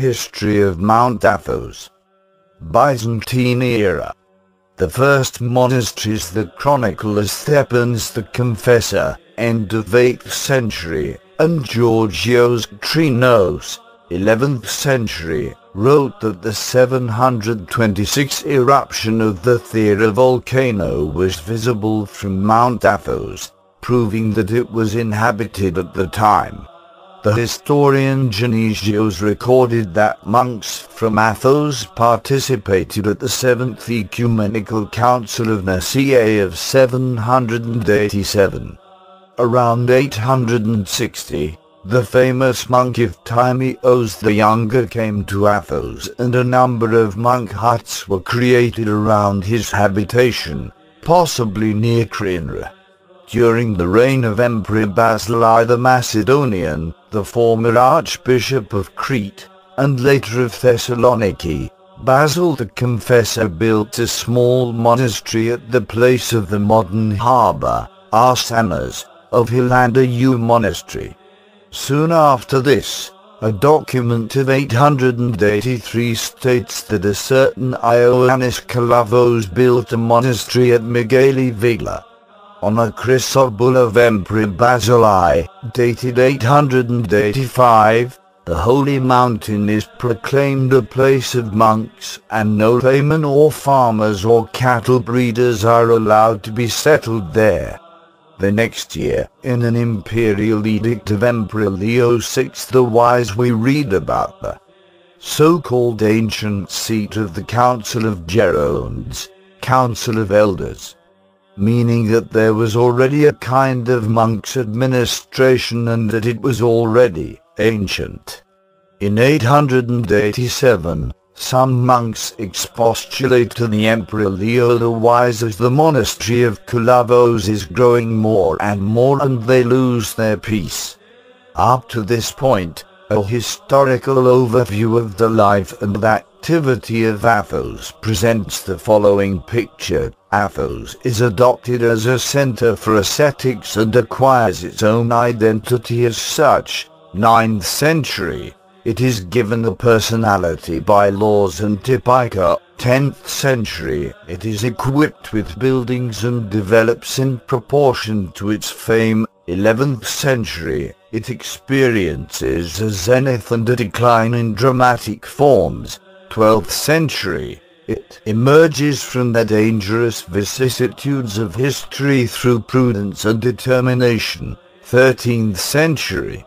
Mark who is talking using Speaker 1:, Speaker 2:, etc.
Speaker 1: History of Mount Athos. Byzantine era. The first monasteries that chronicle as Theophanes the Confessor, end of 8th century, and Georgios Trinos, 11th century, wrote that the 726 eruption of the Thera volcano was visible from Mount Athos, proving that it was inhabited at the time. The historian Genesios recorded that monks from Athos participated at the 7th Ecumenical Council of Nicaea of 787. Around 860, the famous monk Euthymios the Younger came to Athos, and a number of monk huts were created around his habitation, possibly near Crinra. During the reign of Emperor Basil the Macedonian, the former Archbishop of Crete, and later of Thessaloniki, Basil the Confessor built a small monastery at the place of the modern harbour, Arsamas, of Hilandaiou Monastery. Soon after this, a document of 883 states that a certain Ioannis Kalavos built a monastery at Megali Vigla. On a chrysobull of Emperor Basil I, dated 885, the holy mountain is proclaimed a place of monks, and no laymen or farmers or cattle breeders are allowed to be settled there. The next year, in an imperial edict of Emperor Leo VI the Wise, we read about the so-called ancient seat of the Council of Gerones, Council of Elders, meaning that there was already a kind of monk's administration and that it was already ancient. In 887, some monks expostulate to the Emperor Leo the Wise as the monastery of Kalavos is growing more and more and they lose their peace. Up to this point, a historical overview of the life and activity of Athos presents the following picture. Athos is adopted as a center for ascetics and acquires its own identity as such. 9th century. It is given a personality by laws and typica. 10th century. It is equipped with buildings and develops in proportion to its fame. 11th century. It experiences a zenith and a decline in dramatic forms. 12th century. It emerges from the dangerous vicissitudes of history through prudence and determination. 13th century.